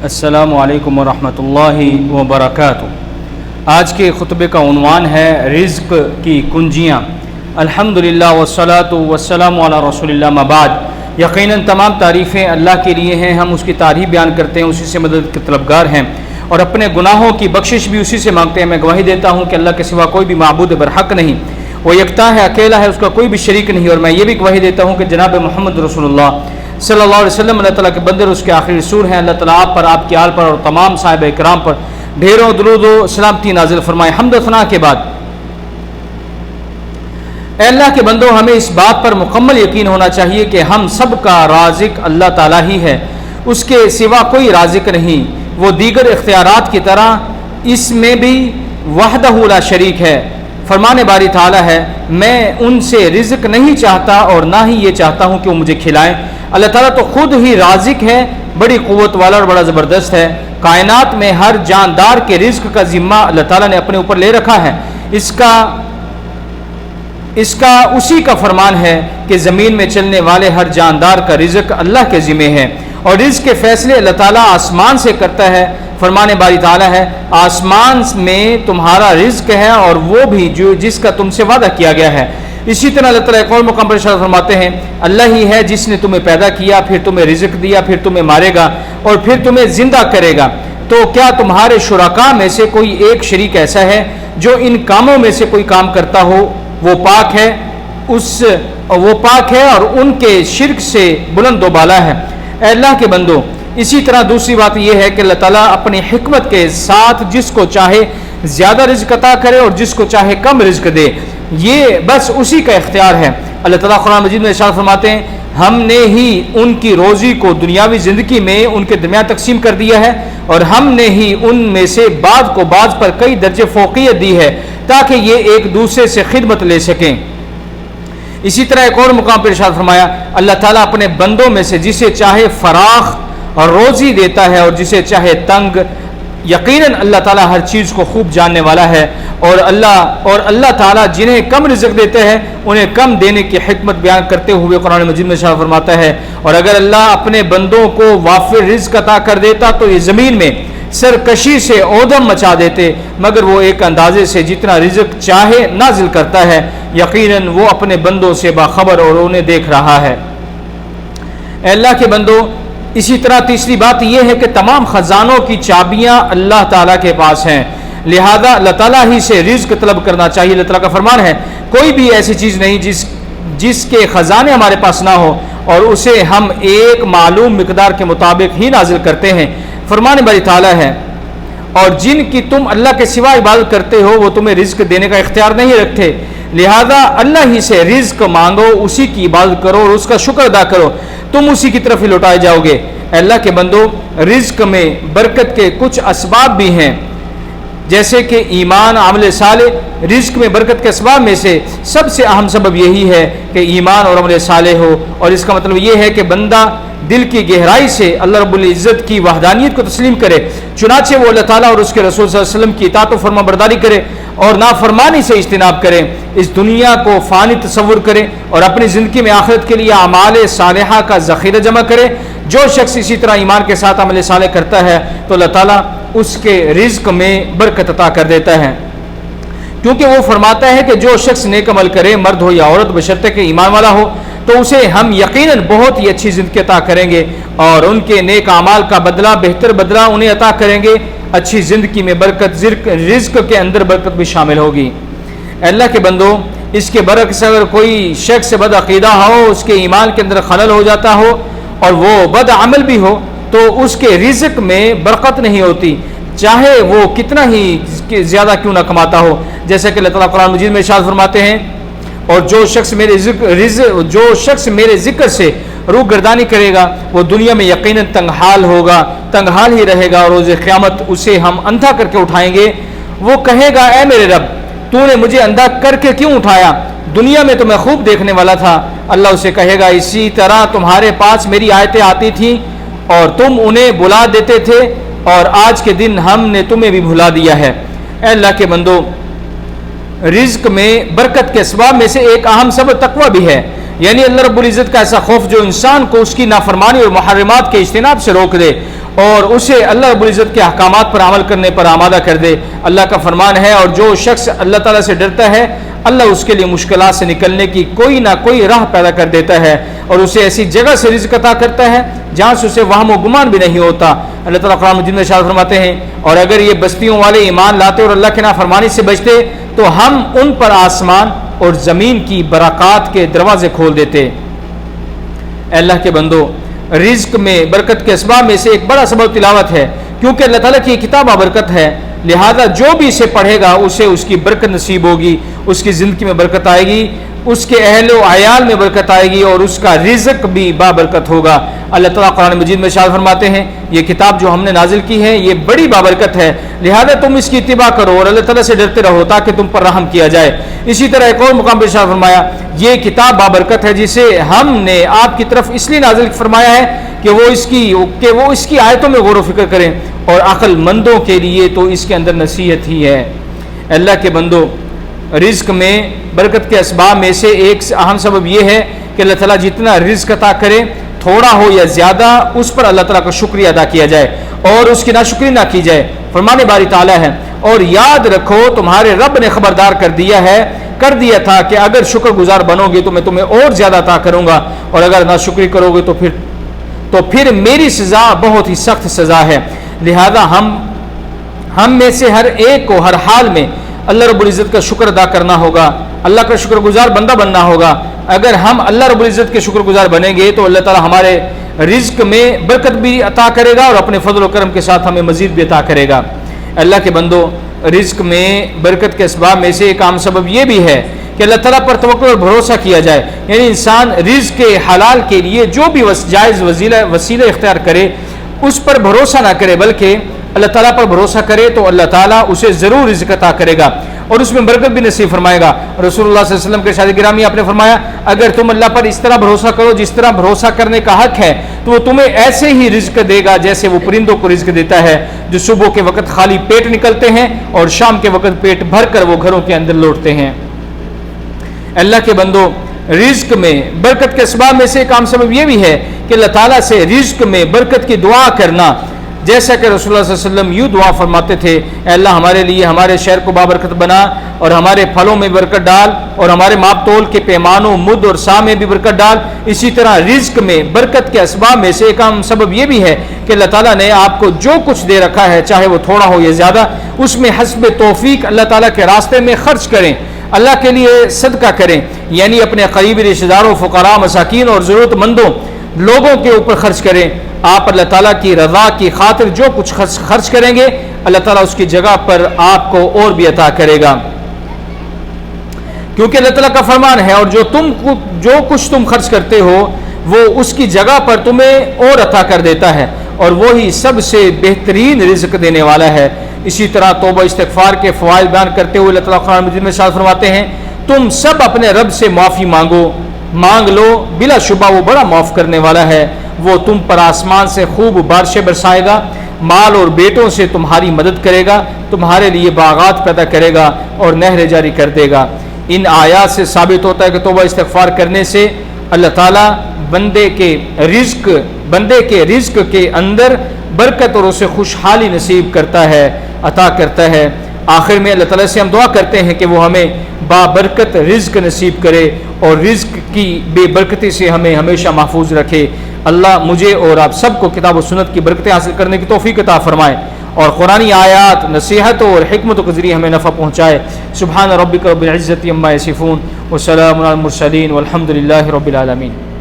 السلام علیکم ورحمۃ اللہ وبرکاتہ۔ آج کے خطبے کا عنوان ہے رزق کی کنجیاں۔ الحمدللہ والصلاۃ والسلام علی رسول اللہ، ما بعد۔ یقیناً تمام تعریفیں اللہ کے لیے ہیں، ہم اس کی تعریف بیان کرتے ہیں، اسی سے مدد کے طلبگار ہیں اور اپنے گناہوں کی بخشش بھی اسی سے مانگتے ہیں۔ میں گواہی دیتا ہوں کہ اللہ کے سوا کوئی بھی معبود برحق نہیں، وہ یکتا ہے، اکیلا ہے، اس کا کوئی بھی شریک نہیں۔ اور میں یہ بھی گواہی دیتا ہوں کہ جناب محمد رسول اللہ صلی اللہ علیہ وسلم اللہ تعالیٰ کے بندے اور اس کے آخری رسول ہیں۔ اللہ تعالیٰ آپ پر، آپ کی آل پر اور تمام صحابہ کرام پر ڈھیروں درود و سلامتی نازل فرمائے۔ حمد و ثنا کے بعد، اے اللہ کے بندوں، ہمیں اس بات پر مکمل یقین ہونا چاہیے کہ ہم سب کا رازق اللہ تعالیٰ ہی ہے، اس کے سوا کوئی رازق نہیں۔ وہ دیگر اختیارات کی طرح اس میں بھی وحدہ لا شریک ہے۔ فرمان باری تعالیٰ ہے، میں ان سے رزق نہیں چاہتا اور نہ ہی یہ چاہتا ہوں کہ وہ مجھے کھلائیں۔ اللہ تعالیٰ تو خود ہی رازق ہے، بڑی قوت والا اور بڑا زبردست ہے۔ کائنات میں ہر جاندار کے رزق کا ذمہ اللہ تعالیٰ نے اپنے اوپر لے رکھا ہے۔ اس کا اسی کا فرمان ہے کہ زمین میں چلنے والے ہر جاندار کا رزق اللہ کے ذمہ ہے، اور رزق کے فیصلے اللہ تعالیٰ آسمان سے کرتا ہے۔ فرمان باری تعالیٰ ہے، آسمان میں تمہارا رزق ہے اور وہ بھی جس کا تم سے وعدہ کیا گیا ہے۔ اسی طرح اللہ تعالیٰ ایک اور مقام پر ارشاد فرماتے ہیں، اللہ ہی ہے جس نے تمہیں پیدا کیا، پھر تمہیں رزق دیا، پھر تمہیں مارے گا اور پھر تمہیں زندہ کرے گا۔ تو کیا تمہارے شرکاء میں سے کوئی ایک شریک ایسا ہے جو ان کاموں میں سے کوئی کام کرتا ہو؟ وہ پاک ہے اور ان کے شرک سے بلند و بالا ہے۔ اے اللہ کے بندو، اسی طرح دوسری بات یہ ہے کہ اللہ تعالیٰ اپنی حکمت کے ساتھ جس کو چاہے زیادہ رزق عطا کرے اور جس کو چاہے کم رزق دے، یہ بس اسی کا اختیار ہے۔ اللہ تعالیٰ قرآن مجید میں ارشاد فرماتے ہیں، ہم نے ہی ان کی روزی کو دنیاوی زندگی میں ان کے درمیان تقسیم کر دیا ہے، اور ہم نے ہی ان میں سے بعض کو بعض پر کئی درجے فوقیت دی ہے تاکہ یہ ایک دوسرے سے خدمت لے سکیں۔ اسی طرح ایک اور مقام پر ارشاد فرمایا، اللہ تعالیٰ اپنے بندوں میں سے جسے چاہے فراخ اور روزی دیتا ہے اور جسے چاہے تنگ۔ یقیناً اللہ تعالیٰ ہر چیز کو خوب جاننے والا ہے، اور اللہ تعالیٰ جنہیں کم رزق دیتے ہیں انہیں کم دینے کی حکمت بیان کرتے ہوئے قرآن مجید میں ارشاد فرماتا ہے، اور اگر اللہ اپنے بندوں کو وافر رزق عطا کر دیتا تو یہ زمین میں سرکشی سے اودم مچا دیتے، مگر وہ ایک اندازے سے جتنا رزق چاہے نازل کرتا ہے۔ یقیناً وہ اپنے بندوں سے باخبر اور انہیں دیکھ رہا ہے۔ اے اللہ کے بندوں، اسی طرح تیسری بات یہ ہے کہ تمام خزانوں کی چابیاں اللہ تعالیٰ کے پاس ہیں، لہذا اللہ تعالیٰ ہی سے رزق طلب کرنا چاہیے۔ اللہ تعالیٰ کا فرمان ہے، کوئی بھی ایسی چیز نہیں جس کے خزانے ہمارے پاس نہ ہو، اور اسے ہم ایک معلوم مقدار کے مطابق ہی نازل کرتے ہیں۔ فرمان باری تعالیٰ ہے، اور جن کی تم اللہ کے سوا عبادت کرتے ہو وہ تمہیں رزق دینے کا اختیار نہیں رکھتے، لہذا اللہ ہی سے رزق مانگو، اسی کی عبادت کرو اور اس کا شکر ادا کرو، تم اسی کی طرف ہی لوٹائے جاؤ گے۔ اے اللہ کے بندو، رزق میں برکت کے کچھ اسباب بھی ہیں، جیسے کہ ایمان، عمل صالح۔ رزق میں برکت کے اسباب میں سے سب سے اہم سبب یہی ہے کہ ایمان اور عمل صالح ہو، اور اس کا مطلب یہ ہے کہ بندہ دل کی گہرائی سے اللہ رب العزت کی وحدانیت کو تسلیم کرے، چنانچہ وہ اللہ تعالیٰ اور اس کے رسول صلی اللہ علیہ وسلم کی اطاعت و فرما برداری کرے اور نافرمانی سے اجتناب کرے، اس دنیا کو فانی تصور کرے اور اپنی زندگی میں آخرت کے لیے اعمال صالحہ کا ذخیرہ جمع کرے۔ جو شخص اسی طرح ایمان کے ساتھ عمل صالح کرتا ہے تو اللہ تعالیٰ اس کے رزق میں برکت عطا کر دیتا ہے، کیونکہ وہ فرماتا ہے کہ جو شخص نیک عمل کرے، مرد ہو یا عورت، بشرطے کہ ایمان والا ہو، تو اسے ہم یقیناً بہت ہی اچھی زندگی عطا کریں گے اور ان کے نیک اعمال کا بدلہ، بہتر بدلہ انہیں عطا کریں گے۔ اچھی زندگی میں برکت، رزق کے اندر برکت بھی شامل ہوگی۔ اے اللہ کے بندو، اس کے برعکس اگر کوئی شخص بد عقیدہ ہو، اس کے ایمان کے اندر خلل ہو جاتا ہو اور وہ بد عمل بھی ہو، تو اس کے رزق میں برکت نہیں ہوتی، چاہے وہ کتنا ہی زیادہ کیوں نہ کماتا ہو۔ جیسے کہ اللہ تعالیٰ قرآن مجید میں ارشاد فرماتے ہیں، اور جو شخص میرے ذکر سے روح گردانی کرے گا وہ دنیا میں یقیناً تنگ حال ہی رہے گا، اور روز قیامت اسے ہم اندھا کر کے اٹھائیں گے۔ وہ کہے گا، اے میرے رب، تو نے مجھے اندھا کر کے کیوں اٹھایا؟ دنیا میں تو میں خوب دیکھنے والا تھا۔ اللہ اسے کہے گا، اسی طرح تمہارے پاس میری آیتیں آتی تھیں اور تم انہیں بلا دیتے تھے، اور آج کے دن ہم نے تمہیں بھی بھلا دیا ہے۔ اے اللہ کے بندو، رزق میں برکت کے اسباب میں سے ایک اہم سبب تقوی بھی ہے۔ یعنی اللہ رب العزت کا ایسا خوف جو انسان کو اس کی نافرمانی اور محرمات کے اجتناب سے روک دے اور اسے اللہ رب العزت کے احکامات پر عمل کرنے پر آمادہ کر دے۔ اللہ کا فرمان ہے، اور جو شخص اللہ تعالیٰ سے ڈرتا ہے اللہ اس کے لیے مشکلات سے نکلنے کی کوئی نہ کوئی راہ پیدا کر دیتا ہے اور اسے ایسی جگہ سے رزق عطا کرتا ہے جہاں سے اسے وہم و گمان بھی نہیں ہوتا۔ اللہ تعالیٰ قرآن مجید میں ارشاد فرماتے ہیں، اور اگر یہ بستیوں والے ایمان لاتے اور اللہ کے نافرمانی سے بچتے تو ہم ان پر آسمان اور زمین کی برکات کے دروازے کھول دیتے۔ اے اللہ کے بندو، رزق میں برکت کے اسباب میں سے ایک بڑا سبب تلاوت ہے، کیونکہ اللہ تعالیٰ کی یہ کتاب برکت ہے، لہذا جو بھی اسے پڑھے گا اسے اس کی برکت نصیب ہوگی، اس کی زندگی میں برکت آئے گی، اس کے اہل و عیال میں برکت آئے گی اور اس کا رزق بھی بابرکت ہوگا۔ اللہ تعالیٰ قرآن مجید میں ارشاد فرماتے ہیں، یہ کتاب جو ہم نے نازل کی ہے یہ بڑی بابرکت ہے، لہذا تم اس کی اتباع کرو اور اللہ تعالیٰ سے ڈرتے رہو تاکہ تم پر رحم کیا جائے۔ اسی طرح ایک اور مقام پر ارشاد فرمایا، یہ کتاب بابرکت ہے جسے ہم نے آپ کی طرف اس لیے نازل فرمایا ہے کہ وہ اس کی آیتوں میں غور و فکر کریں، اور عقل مندوں کے لیے تو اس کے اندر نصیحت ہی ہے۔ اللہ کے بندو، رزق میں برکت کے اسباب میں سے ایک اہم سبب یہ ہے کہ اللہ تعالیٰ جتنا رزق عطا کرے، تھوڑا ہو یا زیادہ، اس پر اللہ تعالیٰ کا شکریہ ادا کیا جائے اور اس کی ناشکری نہ کی جائے۔ فرمان باری تعالیٰ ہے، اور یاد رکھو تمہارے رب نے خبردار کر دیا تھا کہ اگر شکر گزار بنو گے تو میں تمہیں اور زیادہ عطا کروں گا، اور اگر ناشکری کرو گے تو پھر میری سزا بہت ہی سخت سزا ہے۔ لہذا ہم میں سے ہر ایک کو ہر حال میں اللہ رب العزت کا شکر ادا کرنا ہوگا، اللہ کا شکر گزار بندہ بننا ہوگا۔ اگر ہم اللہ رب العزت کے شکر گزار بنیں گے تو اللہ تعالی ہمارے رزق میں برکت بھی عطا کرے گا اور اپنے فضل و کرم کے ساتھ ہمیں مزید بھی عطا کرے گا۔ اللہ کے بندو، رزق میں برکت کے اسباب میں سے ایک عام سبب یہ بھی ہے کہ اللہ تعالیٰ پر توکل اور بھروسہ کیا جائے، یعنی انسان رزق کے حلال کے لیے جو بھی جائز وسیلہ اختیار کرے اس پر بھروسہ نہ کرے، بلکہ اللہ تعالیٰ پر بھروسہ کرے تو اللہ تعالیٰ اسے ضرور رزق عطا کرے گا اور اس میں برکت بھی نصیب فرمائے گا۔ رسول اللہ صلی اللہ علیہ وسلم کے ارشاد گرامی آپ نے فرمایا، اگر تم اللہ پر اس طرح بھروسہ کرو جس طرح بھروسہ کرنے کا حق ہے تو وہ تمہیں ایسے ہی رزق دے گا جیسے وہ پرندوں کو رزق دیتا ہے جو صبح کے وقت خالی پیٹ نکلتے ہیں اور شام کے وقت پیٹ بھر کر وہ گھروں کے اندر لوٹتے ہیں۔ اللہ کے بندو، رزق میں برکت کے اسباب میں سے ایک عام سبب یہ بھی ہے کہ اللہ تعالیٰ سے رزق میں برکت کی دعا کرنا، جیسا کہ رسول اللہ صلی اللہ علیہ وسلم یوں دعا فرماتے تھے، اے اللہ ہمارے لیے ہمارے شہر کو بابرکت بنا اور ہمارے پھلوں میں برکت ڈال اور ہمارے ماپ تول کے پیمانوں مد اور سا میں بھی برکت ڈال۔ اسی طرح رزق میں برکت کے اسباب میں سے ایک عام سبب یہ بھی ہے کہ اللہ تعالیٰ نے آپ کو جو کچھ دے رکھا ہے، چاہے وہ تھوڑا ہو یا زیادہ، اس میں حسب توفیق اللہ تعالیٰ کے راستے میں خرچ کریں، اللہ کے لیے صدقہ کریں، یعنی اپنے قریبی رشتہ داروں، فقراء، مساکین اور ضرورت مندوں لوگوں کے اوپر خرچ کریں۔ آپ اللہ تعالیٰ کی رضا کی خاطر جو کچھ خرچ کریں گے اللہ تعالیٰ اس کی جگہ پر آپ کو اور بھی عطا کرے گا، کیونکہ اللہ تعالیٰ کا فرمان ہے، اور جو کچھ تم خرچ کرتے ہو وہ اس کی جگہ پر تمہیں اور عطا کر دیتا ہے، اور وہی سب سے بہترین رزق دینے والا ہے۔ اسی طرح توبہ استغفار کے فوائد بیان کرتے ہوئے اللہ تعالیٰ قرآن مجید میں ارشاد فرماتے ہیں، تم سب اپنے رب سے معافی مانگ لو، بلا شبہ وہ بڑا معاف کرنے والا ہے، وہ تم پر آسمان سے خوب بارشیں برسائے گا، مال اور بیٹوں سے تمہاری مدد کرے گا، تمہارے لیے باغات پیدا کرے گا اور نہریں جاری کر دے گا۔ ان آیات سے ثابت ہوتا ہے کہ توبہ استغفار کرنے سے اللہ تعالیٰ بندے کے رزق کے اندر برکت اور اسے خوشحالی نصیب کرتا ہے، عطا کرتا ہے۔ آخر میں اللہ تعالیٰ سے ہم دعا کرتے ہیں کہ وہ ہمیں بابرکت رزق نصیب کرے اور رزق کی بے برکتی سے ہمیں ہمیشہ محفوظ رکھے۔ اللہ مجھے اور آپ سب کو کتاب و سنت کی برکتیں حاصل کرنے کی توفیق عطا فرمائے اور قرآنی آیات، نصیحتوں اور حکمتوں کے ذریعے ہمیں نفع پہنچائے۔ سبحان ربک رب العزت عما یصفون وسلام علی المرسلین والحمد للہ رب العالمین۔